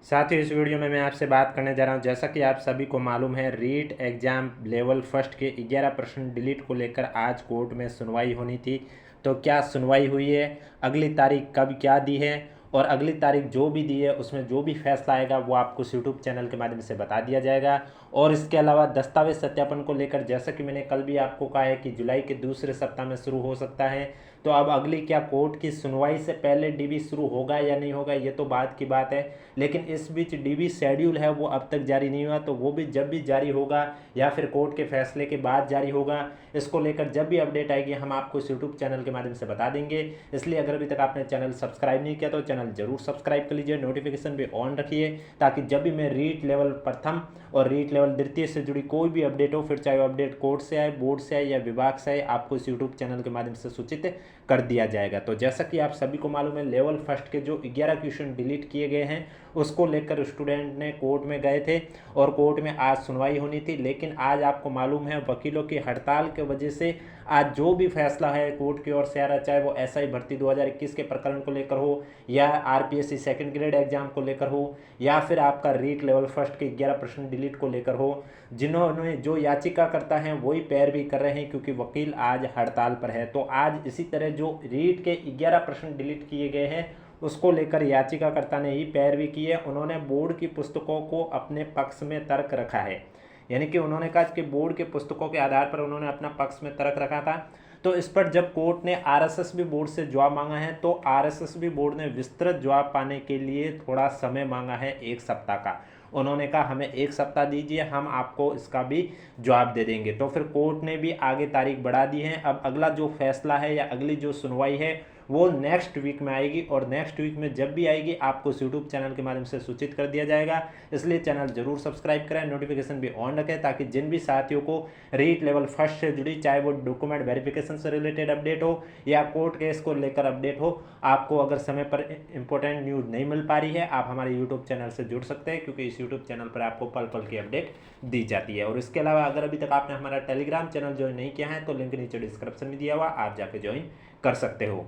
साथ ही इस वीडियो में मैं आपसे बात करने जा रहा हूं, जैसा कि आप सभी को मालूम है, रीट एग्ज़ाम लेवल फर्स्ट के 11 प्रश्न डिलीट को लेकर आज कोर्ट में सुनवाई होनी थी। तो क्या सुनवाई हुई है, अगली तारीख कब क्या दी है और अगली तारीख जो भी दी है उसमें जो भी फैसला आएगा वो आपको यूट्यूब चैनल के माध्यम से बता दिया जाएगा। और इसके अलावा दस्तावेज सत्यापन को लेकर, जैसा कि मैंने कल भी आपको कहा है कि जुलाई के दूसरे सप्ताह में शुरू हो सकता है, तो अब अगली क्या कोर्ट की सुनवाई से पहले डीबी शुरू होगा या नहीं होगा ये तो बाद की बात है। लेकिन इस बीच डीबी शेड्यूल है वो अब तक जारी नहीं हुआ, तो वो भी जब भी जारी होगा या फिर कोर्ट के फैसले के बाद जारी होगा, इसको लेकर जब भी अपडेट आएगी हम आपको इस यूट्यूब चैनल के माध्यम से बता देंगे। इसलिए अगर अभी तक आपने चैनल सब्सक्राइब नहीं किया तो चैनल जरूर सब्सक्राइब कर लीजिए, नोटिफिकेशन भी ऑन रखिए, ताकि जब भी मैं रीट लेवल प्रथम और रीट लेवल द्वितीय से जुड़ी कोई भी अपडेट हो, फिर चाहे वो अपडेट कोर्ट से आए, बोर्ड से आए या विभाग से आए, आपको इस यूट्यूब चैनल के माध्यम से सूचित कर दिया जाएगा। तो जैसा कि आप सभी को मालूम है, लेवल फर्स्ट के जो 11 क्वेश्चन डिलीट किए गए हैं उसको लेकर स्टूडेंट ने कोर्ट में गए थे और कोर्ट में आज सुनवाई होनी थी। लेकिन आज आपको मालूम है, वकीलों की हड़ताल की वजह से आज जो भी फैसला है कोर्ट की ओर से आ रहा, चाहे वो एसआई भर्ती 2021 के प्रकरण को लेकर हो या आरपीएससी सेकंड ग्रेड एग्जाम को लेकर हो या फिर आपका रीट लेवल फर्स्ट के 11 प्रश्न डिलीट को लेकर हो, जिन्होंने जो याचिका करता है वही पैरवी कर रहे हैं, क्योंकि वकील आज हड़ताल पर है। तो आज इसी तरह जो रीट के 11 प्रश्न डिलीट किए गए हैं उसको लेकर याचिकाकर्ता ने ही पैरवी की है। उन्होंने बोर्ड की पुस्तकों को अपने पक्ष में तर्क रखा है, यानी कि उन्होंने कहा कि बोर्ड के पुस्तकों के आधार पर उन्होंने अपना पक्ष में तर्क रखा था। तो इस पर जब कोर्ट ने आरएसएस बोर्ड से जवाब मांगा है, तो आरएसएस बोर्ड ने विस्तृत जवाब पाने के लिए थोड़ा समय मांगा है, 1 सप्ताह का। उन्होंने कहा हमें 1 सप्ताह दीजिए, हम आपको इसका भी जवाब दे देंगे। तो फिर कोर्ट ने भी आगे तारीख बढ़ा दी है। अब अगला जो फैसला है या अगली जो सुनवाई है वो नेक्स्ट वीक में आएगी, और नेक्स्ट वीक में जब भी आएगी आपको यूट्यूब चैनल के माध्यम से सूचित कर दिया जाएगा। इसलिए चैनल जरूर सब्सक्राइब करें, नोटिफिकेशन भी ऑन रखें, ताकि जिन भी साथियों को रीट लेवल फर्स्ट से जुड़ी, चाहे वो डॉक्यूमेंट वेरिफिकेशन से रिलेटेड अपडेट हो या कोर्ट केस को लेकर अपडेट हो, आपको अगर समय पर इंपॉर्टेंट न्यूज़ नहीं मिल पा रही है, आप हमारे यूट्यूब चैनल से जुड़ सकते हैं, क्योंकि इस यूट्यूब चैनल पर आपको पल पल की अपडेट दी जाती है। और इसके अलावा अगर अभी तक आपने हमारा टेलीग्राम चैनल ज्वाइन नहीं किया है तो लिंक नीचे डिस्क्रिप्शन में दिया हुआ, आप जाके ज्वाइन कर सकते हो।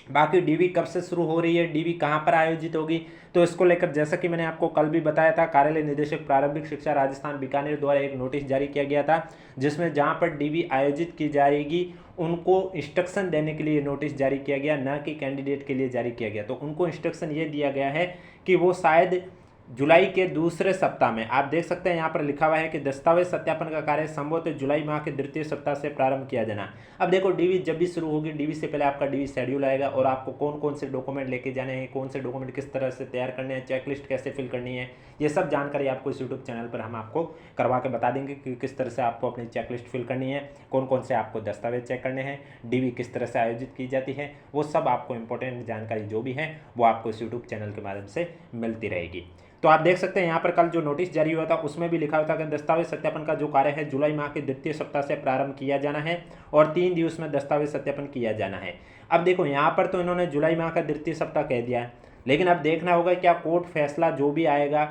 बाकी डीवी कब से शुरू हो रही है, डीवी कहाँ पर आयोजित होगी, तो इसको लेकर जैसा कि मैंने आपको कल भी बताया था, कार्यालय निदेशक प्रारंभिक शिक्षा राजस्थान बीकानेर द्वारा एक नोटिस जारी किया गया था, जिसमें जहाँ पर डीवी आयोजित की जाएगी उनको इंस्ट्रक्शन देने के लिए नोटिस जारी किया गया, न कि कैंडिडेट के लिए जारी किया गया। तो उनको इंस्ट्रक्शन ये दिया गया है कि वो शायद जुलाई के दूसरे सप्ताह में, आप देख सकते हैं यहाँ पर लिखा हुआ है कि दस्तावेज सत्यापन का कार्य संभवतः जुलाई माह के द्वितीय सप्ताह से प्रारंभ किया जाना। अब देखो, डीवी जब भी शुरू होगी, डीवी से पहले आपका डीवी शेड्यूल आएगा और आपको कौन कौन से डॉक्यूमेंट लेके जाने हैं, कौन से डॉक्यूमेंट किस तरह से तैयार करने हैं, चेकलिस्ट कैसे फिल करनी है, ये सब जानकारी आपको इस यूट्यूब चैनल पर हम आपको करवा के बता देंगे कि किस तरह से आपको अपनी चेकलिस्ट फिल करनी है, कौन कौन से आपको दस्तावेज चेक करने हैं, डीवी किस तरह से आयोजित की जाती है, वो सब आपको इंपॉर्टेंट जानकारी जो भी है वो आपको इस यूट्यूब चैनल के माध्यम से मिलती रहेगी। तो आप देख सकते हैं यहाँ पर कल जो नोटिस जारी हुआ था उसमें भी लिखा हुआ था कि दस्तावेज सत्यापन का जो कार्य है जुलाई माह के द्वितीय सप्ताह से प्रारंभ किया जाना है और 3 दिवस में दस्तावेज सत्यापन किया जाना है। अब देखो, यहाँ पर तो इन्होंने जुलाई माह का द्वितीय सप्ताह कह दिया है, लेकिन अब देखना होगा क्या कोर्ट फैसला जो भी आएगा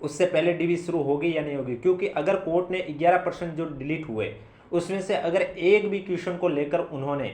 उससे पहले डीवी शुरू होगी या नहीं होगी। क्योंकि अगर कोर्ट ने 11% जो डिलीट हुए उसमें से अगर एक भी क्वेश्चन को लेकर उन्होंने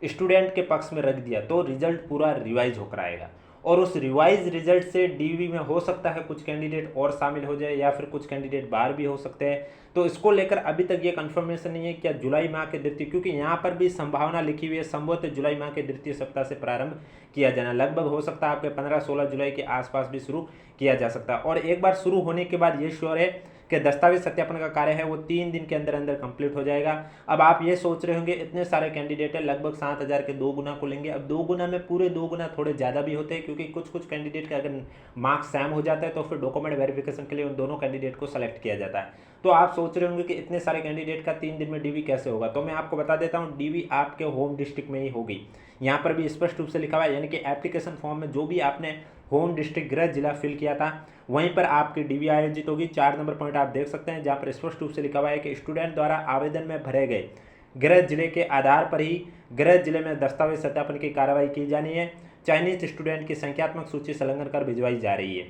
स्टूडेंट के पक्ष में रख दिया तो रिजल्ट पूरा रिवाइज होकर आएगा, और उस रिवाइज रिजल्ट से डीवी में हो सकता है कुछ कैंडिडेट और शामिल हो जाए या फिर कुछ कैंडिडेट बाहर भी हो सकते हैं। तो इसको लेकर अभी तक ये कंफर्मेशन नहीं है क्या जुलाई माह के द्वितीय, क्योंकि यहाँ पर भी संभावना लिखी हुई है संभवतः जुलाई माह के द्वितीय सप्ताह से प्रारंभ किया जाना, लगभग हो सकता है आपके 15-16 जुलाई के आसपास भी शुरू किया जा सकता है। और एक बार शुरू होने के बाद ये श्योर है कि दस्तावेज सत्यापन का कार्य है वो 3 दिन के अंदर अंदर कंप्लीट हो जाएगा। अब आप ये सोच रहे होंगे इतने सारे कैंडिडेट है, लगभग 7,000 के 2 गुना को लेंगे। अब 2 गुना में पूरे 2 गुना थोड़े ज़्यादा भी होते हैं, क्योंकि कुछ कुछ कैंडिडेट के अगर मार्क्स सेम हो जाता है तो फिर डॉक्यूमेंट वेरिफिकेशन के लिए उन दोनों कैंडिडेट को सेलेक्ट किया जाता है। तो आप सोच रहे होंगे कि इतने सारे कैंडिडेट का 3 दिन में डीवी कैसे होगा, तो मैं आपको बता देता हूँ, डीवी आपके होम डिस्ट्रिक्ट में ही होगी। यहाँ पर भी स्पष्ट रूप से लिखा हुआ है, यानी कि एप्लीकेशन फॉर्म में जो भी आपने होम डिस्ट्रिक्ट गृह जिला फिल किया था वहीं पर आपकी डीवी आयोजित होगी। 4 नंबर पॉइंट आप देख सकते हैं, जहाँ पर स्पष्ट रूप से लिखा हुआ है कि स्टूडेंट द्वारा आवेदन में भरे गए गृह जिले के आधार पर ही गृह जिले में दस्तावेज सत्यापन की कार्रवाई की जानी है। चयनित स्टूडेंट की संख्यात्मक सूची संलग्न कर भिजवाई जा रही है।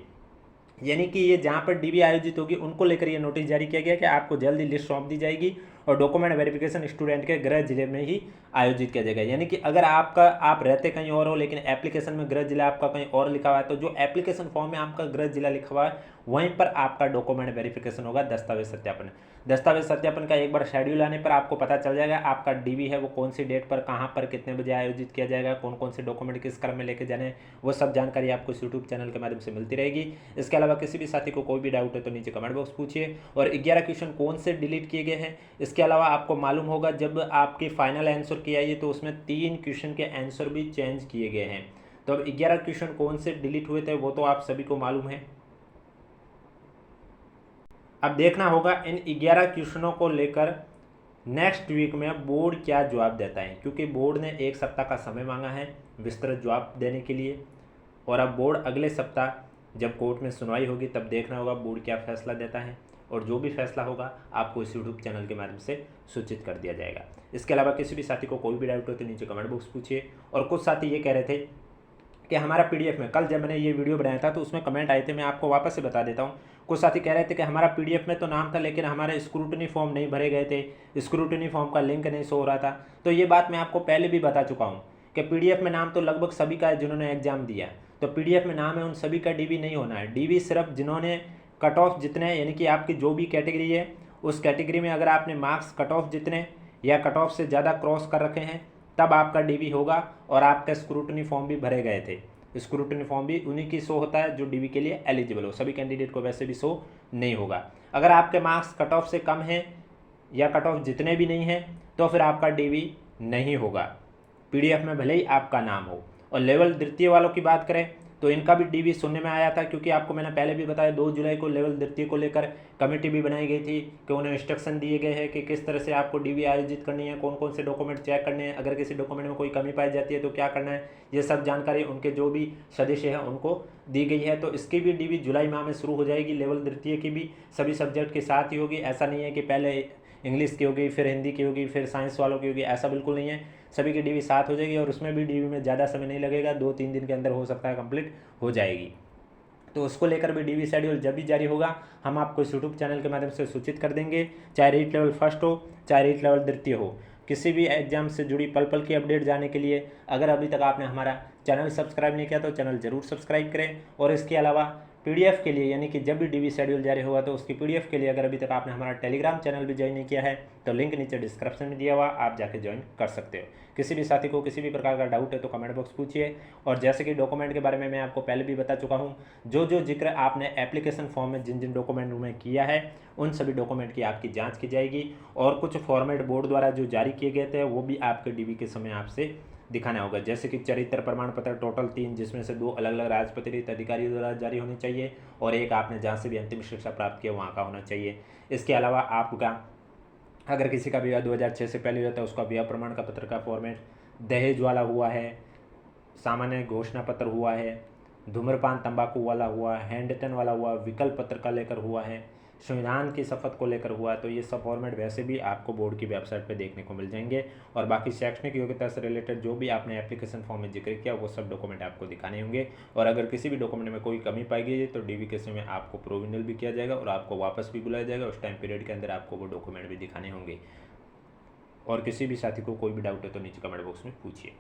यानी कि ये जहाँ पर डीवी आयोजित होगी उनको लेकर ये नोटिस जारी किया गया कि आपको जल्दी लिस्ट सौंप दी जाएगी और डॉक्यूमेंट वेरिफिकेशन स्टूडेंट के गृह जिले में ही आयोजित किया जाएगा। यानी कि अगर आप रहते कहीं और हो लेकिन एप्लीकेशन में गृह जिला आपका कहीं और लिखा हुआ है, तो जो एप्लीकेशन फॉर्म में आपका गृह जिला लिखा हुआ है वहीं पर आपका डॉक्यूमेंट वेरिफिकेशन होगा, दस्तावेज सत्यापन। दस्तावेज सत्यापन का एक बार शेड्यूल आने पर आपको पता चल जाएगा आपका डीवी है वो कौन सी डेट पर, कहाँ पर, कितने बजे आयोजित किया जाएगा, कौन कौन से डॉक्यूमेंट किस क्रम में लेके जाने हैं, वो सब जानकारी आपको इस यूट्यूब चैनल के माध्यम से मिलती रहेगी। इसके अलावा किसी भी साथी को कोई भी डाउट है तो नीचे कमेंट बॉक्स पूछिए। और 11 क्वेश्चन कौन से डिलीट किए गए हैं, इसके अलावा आपको मालूम होगा जब आपकी फाइनल आंसर की आई तो उसमें 3 क्वेश्चन के आंसर भी चेंज किए गए हैं। तो अब 11 क्वेश्चन कौन से डिलीट हुए थे वो तो आप सभी को मालूम है। अब देखना होगा इन 11 क्वेश्चनों को लेकर नेक्स्ट वीक में बोर्ड क्या जवाब देता है, क्योंकि बोर्ड ने 1 सप्ताह का समय मांगा है विस्तृत जवाब देने के लिए। और अब बोर्ड अगले सप्ताह जब कोर्ट में सुनवाई होगी तब देखना होगा बोर्ड क्या फैसला देता है, और जो भी फैसला होगा आपको इस यूट्यूब चैनल के माध्यम से सूचित कर दिया जाएगा। इसके अलावा किसी भी साथी को कोई भी डाउट हो तो नीचे कमेंट बॉक्स पूछिए। और कुछ साथी ये कह रहे थे कि हमारा पीडीएफ में, कल जब मैंने ये वीडियो बनाया था तो उसमें कमेंट आए थे, मैं आपको वापस से बता देता हूँ। कुछ साथी कह रहे थे कि हमारा पीडीएफ में तो नाम था लेकिन हमारे स्क्रूटनी फॉर्म नहीं भरे गए थे, स्क्रूटनी फॉर्म का लिंक नहीं शो हो रहा था। तो ये बात मैं आपको पहले भी बता चुका हूँ कि पीडीएफ में नाम तो लगभग सभी का है जिन्होंने एग्जाम दिया, तो पीडीएफ में नाम है उन सभी का डीवी नहीं होना है। डीवी सिर्फ जिन्होंने कट ऑफ जितने, यानी कि आपकी जो भी कैटेगरी है उस कैटेगरी में अगर आपने मार्क्स कट ऑफ जितने या कट ऑफ से ज़्यादा क्रॉस कर रखे हैं तब आपका डीवी होगा। और आपका स्क्रूटनी फॉर्म भी भरे गए थे, स्क्रूटनी फॉर्म भी उन्हीं की शो होता है जो डीवी के लिए एलिजिबल हो, सभी कैंडिडेट को वैसे भी शो नहीं होगा। अगर आपके मार्क्स कट ऑफ से कम हैं या कट ऑफ जितने भी नहीं हैं तो फिर आपका डीवी नहीं होगा, पीडीएफ में भले ही आपका नाम हो। और लेवल द्वितीय वालों की बात करें तो इनका भी डीवी सुनने में आया था, क्योंकि आपको मैंने पहले भी बताया 2 जुलाई को लेवल द्वितीय को लेकर कमेटी भी बनाई गई थी कि उन्हें इंस्ट्रक्शन दिए गए हैं कि किस तरह से आपको डीवी आयोजित करनी है, कौन कौन से डॉक्यूमेंट चेक करने हैं, अगर किसी डॉक्यूमेंट में कोई कमी पाई जाती है तो क्या करना है, ये सब जानकारी उनके जो भी सदस्य हैं उनको दी गई है। तो इसकी भी डीवी जुलाई माह में शुरू हो जाएगी, लेवल द्वितीय की भी सभी सब्जेक्ट के साथ ही होगी। ऐसा नहीं है कि पहले इंग्लिश की होगी फिर हिंदी की होगी फिर साइंस वालों की होगी, ऐसा बिल्कुल नहीं है। सभी की डीवी साथ हो जाएगी और उसमें भी डीवी में ज़्यादा समय नहीं लगेगा, 2-3 दिन के अंदर हो सकता है कंप्लीट हो जाएगी। तो उसको लेकर भी डीवी शेड्यूल जब भी जारी होगा हम आपको इस यूट्यूब चैनल के माध्यम से सूचित कर देंगे, चाहे रीट लेवल फर्स्ट हो चाहे रीट लेवल द्वितीय हो। किसी भी एग्जाम से जुड़ी पल पल की अपडेट जानने के लिए अगर अभी तक आपने हमारा चैनल सब्सक्राइब नहीं किया तो चैनल ज़रूर सब्सक्राइब करें। और इसके अलावा पीडीएफ के लिए, यानी कि जब भी डीवी शेड्यूल जारी होगा तो उसकी पीडीएफ के लिए अगर अभी तक आपने हमारा टेलीग्राम चैनल भी ज्वाइन नहीं किया है तो लिंक नीचे डिस्क्रिप्शन में दिया हुआ, आप जाके ज्वाइन कर सकते हो। किसी भी साथी को किसी भी प्रकार का डाउट है तो कमेंट बॉक्स पूछिए। और जैसे कि डॉक्यूमेंट के बारे में मैं आपको पहले भी बता चुका हूँ, जो जो जिक्र आपने एप्लीकेशन फॉर्म में जिन जिन डॉक्यूमेंट में किया है उन सभी डॉक्यूमेंट की आपकी जाँच की जाएगी। और कुछ फॉर्मेट बोर्ड द्वारा जो जारी किए गए थे वो भी आपके डीवी के समय आपसे दिखाना होगा, जैसे कि चरित्र प्रमाण पत्र टोटल 3, जिसमें से 2 अलग अलग राजपत्रित अधिकारियों द्वारा जारी होनी चाहिए और एक आपने जहाँ से भी अंतिम शिक्षा प्राप्त किया वहाँ का होना चाहिए। इसके अलावा आपका अगर किसी का विवाह 2006 से पहले हुआ था उसका विवाह प्रमाण का पत्र का फॉर्मेट, दहेज वाला हुआ है, सामान्य घोषणा पत्र हुआ है, धूम्रपान तंबाकू वाला हुआ, हैंडटन वाला हुआ, विकल्प पत्र का लेकर हुआ है, संविधान की शपथ को लेकर हुआ, तो ये सब फॉर्मेट वैसे भी आपको बोर्ड की वेबसाइट पे देखने को मिल जाएंगे। और बाकी शैक्षणिक योग्यता से रिलेटेड जो भी आपने एप्लीकेशन फॉर्म में जिक्र किया वो सब डॉक्यूमेंट आपको दिखाने होंगे। और अगर किसी भी डॉक्यूमेंट में कोई कमी पाई गई है तो डीवी के समय आपको प्रोविजनल भी किया जाएगा और आपको वापस भी बुलाया जाएगा, उस टाइम पीरियड के अंदर आपको वो डॉक्यूमेंट भी दिखाने होंगे। और किसी भी साथी को कोई भी डाउट है तो नीचे कमेंट बॉक्स में पूछिए।